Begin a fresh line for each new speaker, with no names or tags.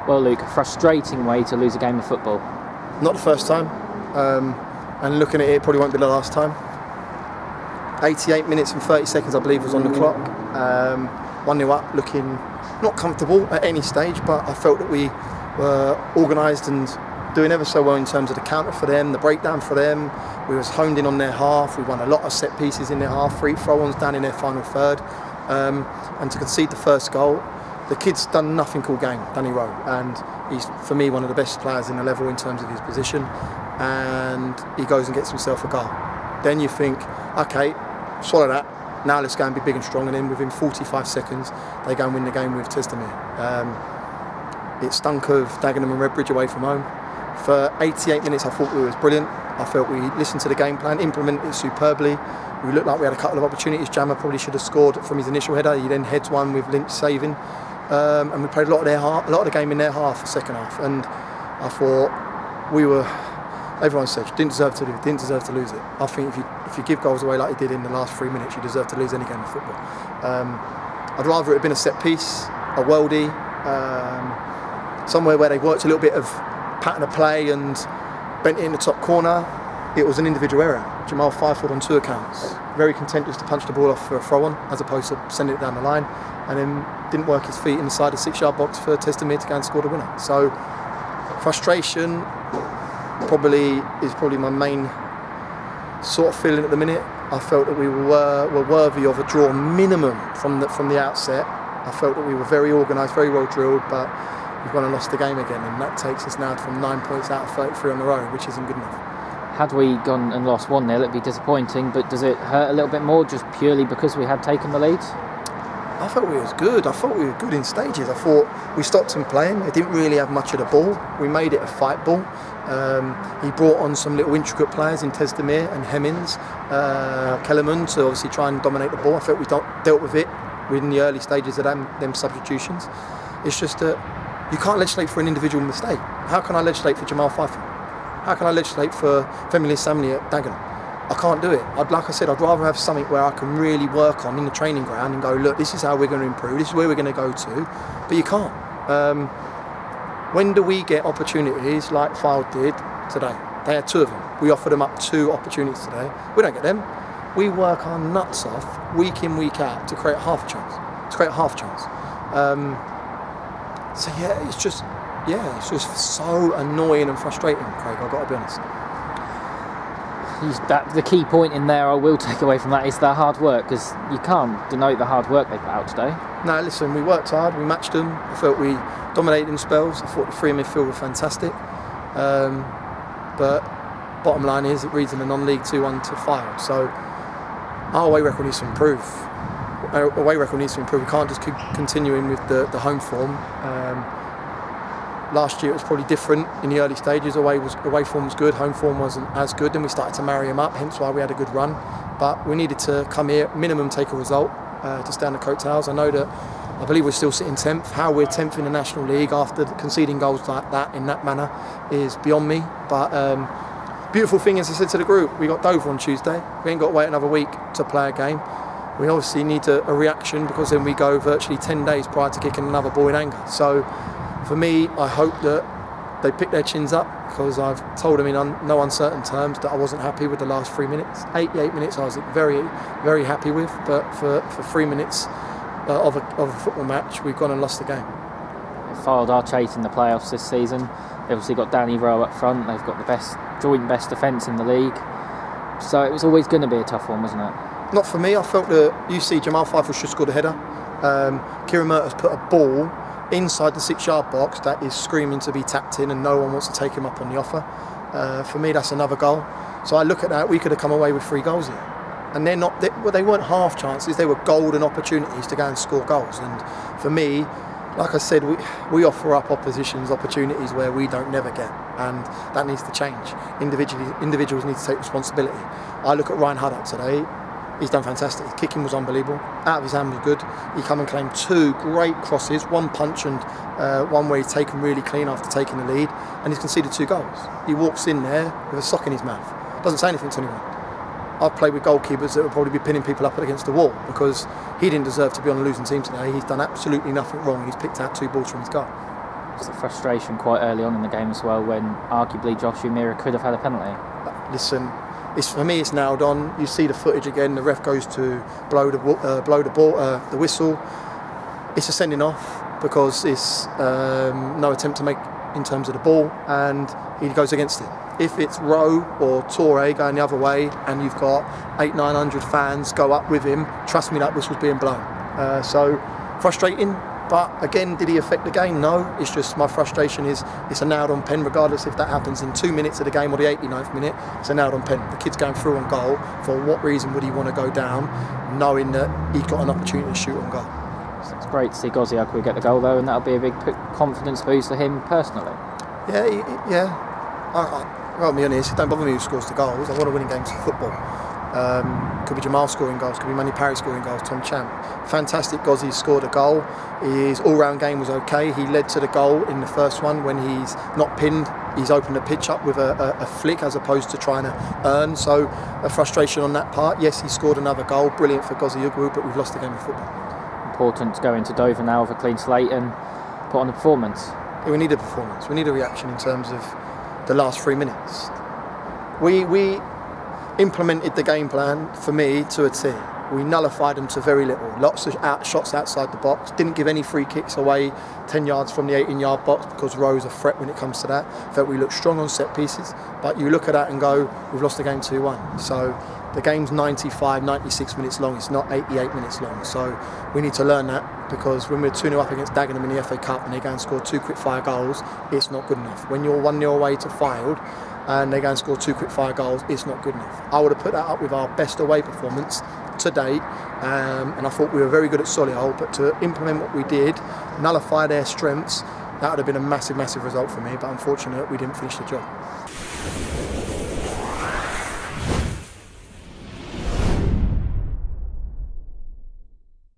Well, Luke, a frustrating way to lose a game of football.
Not the first time, and looking at it, probably won't be the last time. 88 minutes and 30 seconds, I believe, was on the clock. 1-0 up, looking not comfortable at any stage, but I felt that we were organised and doing ever so well in terms of the counter for them, the breakdown for them. We was honed in on their half. We won a lot of set pieces in their half, 3 throw-ons down in their final third, and to concede the first goal. The kid's done nothing all game, Danny Rowe, and he's, for me, one of the best players in the level in terms of his position, and he goes and gets himself a goal. Then you think, okay, swallow that, now let's go and be big and strong, and then within 45 seconds they go and win the game with Testamere. It stunk of Dagenham and Redbridge away from home. For 88 minutes I thought we was brilliant. I felt we listened to the game plan, implemented it superbly. We looked like we had a couple of opportunities. Jammer probably should have scored from his initial header. He then heads one with Lynch saving. And we played a lot of the game in their half, the second half. And I thought everyone said you didn't deserve to lose it. I think if you give goals away like you did in the last 3 minutes, you deserve to lose any game of football. I'd rather it had been a set piece, a worldie, somewhere where they worked a little bit of pattern of play and bent it in the top corner. It was an individual error. Jamal Fyfield on 2 accounts. Very content just to punch the ball off for a throw-on as opposed to sending it down the line, and then didn't work his feet inside the 6-yard box for Testamere to go and score the winner. So frustration is probably my main sort of feeling at the minute. I felt that we were worthy of a draw minimum from the outset. I felt that we were very organised, very well drilled, but we've gone and lost the game again, and that takes us now from 9 points out of 33 on the road, which isn't good enough.
Had we gone and lost 1-0, it'd be disappointing, but does it hurt a little bit more just purely because we had taken the lead?
I thought we was good. I thought we were good in stages. I thought we stopped him playing. They didn't really have much of the ball. We made it a fight ball. He brought on some little intricate players in Testamere and Hemmings, Kellerman to obviously try and dominate the ball. I felt we dealt with it within the early stages of them substitutions. It's just that you can't legislate for an individual mistake. How can I legislate for Jamal Fyfield? How can I legislate for Femili Samley at Dagenham? I can't do it. Like I said, I'd rather have something where I can really work on in the training ground and go, look, this is how we're going to improve, this is where we're going to go to, but you can't. When do we get opportunities like Fylde did today? They had 2 of them. We offered them up 2 opportunities today. We don't get them. We work our nuts off week in, week out to create half a chance. So yeah, it's just so annoying and frustrating, Craig, I've got to be honest.
The key point in there I will take away from that is their hard work, because you can't denote the hard work they put out today. No,
listen, we worked hard, we matched them. I felt we dominated in spells. I thought the 3 in midfield were fantastic. But bottom line is, it reads in a non-league 2-1 to Fylde. So our away record needs to improve. We can't just keep continuing with the home form. Last year it was probably different in the early stages. Away form was good, home form wasn't as good. Then we started to marry them up, hence why we had a good run. But we needed to come here, minimum take a result to stay on the coattails. I believe we're still sitting 10th. How we're 10th in the National League after conceding goals like that in that manner is beyond me. But beautiful thing, as I said to the group, we got Dover on Tuesday. We ain't got to wait another week to play a game. We obviously need a reaction, because then we go virtually 10 days prior to kicking another ball in anger. So for me, I hope that they pick their chins up, because I've told them in no uncertain terms that I wasn't happy with the last 3 minutes. 88 minutes I was very, very happy with, but for 3 minutes of a football match, we've gone and lost the game.
Fylde are chasing the playoffs this season. They've obviously got Danny Rowe up front. They've got the joint best defence in the league. So it was always going to be a tough one, wasn't it?
Not for me. I felt that Jamal Fyfield should score the header. Kieran Murtagh's put a ball inside the 6-yard box that is screaming to be tapped in, and no one wants to take him up on the offer. For me, that's another goal. So I look at that, we could have come away with 3 goals here. And they weren't half chances, they were golden opportunities to go and score goals. And for me, like I said, we offer up oppositions opportunities where we don't never get, and that needs to change. Individuals need to take responsibility. I look at Ryan Huddock today. He's done fantastic. His kicking was unbelievable. Out of his hand was good. He come and claimed 2 great crosses, 1 punch and one where he's taken really clean after taking the lead, and he's conceded 2 goals. He walks in there with a sock in his mouth. Doesn't say anything to anyone. I've played with goalkeepers that would probably be pinning people up against the wall, because he didn't deserve to be on a losing team today. He's done absolutely nothing wrong, and he's picked out 2 balls from his goal.
It's the frustration quite early on in the game as well, when arguably Josh Umira could have had a penalty.
Listen, for me it's nailed on. You see the footage again. The ref goes to blow the whistle. It's a sending off because it's no attempt to make in terms of the ball, and he goes against it. If it's Rowe or Torre going the other way and you've got 800-900 fans go up with him, trust me, that whistle's being blown. So frustrating, but again, did he affect the game? No, it's just my frustration is it's a nailed on pen, regardless if that happens in 2 minutes of the game or the 89th minute, it's a nailed on pen. The kid's going through on goal. For what reason would he want to go down knowing that he's got an opportunity to shoot on goal?
So it's great to see Gozzi Agwu get the goal though, and that'll be a big confidence boost for him personally.
Yeah. I'll be honest, it don't bother me who scores the goals. I want to win games of football. Could be Jamal scoring goals, could be Manny Parry scoring goals, Tom Champ. Fantastic, Gozzi scored a goal. His all-round game was okay. He led to the goal in the first one when he's not pinned. He's opened the pitch up with a flick as opposed to trying to earn. So a frustration on that part. Yes, he scored another goal. Brilliant for Gozzi Agwu, but we've lost the game of football.
Important to go into Dover now with a clean slate and put on a performance.
Yeah, we need a performance. We need a reaction in terms of the last 3 minutes. We implemented the game plan, for me, to a T. We nullified them to very little. Lots of shots outside the box. Didn't give any free kicks away 10 yards from the 18-yard box because Rowe's a threat when it comes to that. Felt we looked strong on set pieces. But you look at that and go, we've lost the game 2-1. So the game's 95, 96 minutes long. It's not 88 minutes long. So we need to learn that, because when we're 2-0 up against Dagenham in the FA Cup and they go and score 2 quick-fire goals, it's not good enough. When you're 1-0 away to Fylde and they go and score 2 quick-fire goals, it's not good enough. I would have put that up with our best away performance to date, and I thought we were very good at Solihull, but to implement what we did, nullify their strengths, that would have been a massive, massive result for me, but unfortunately we didn't finish the job.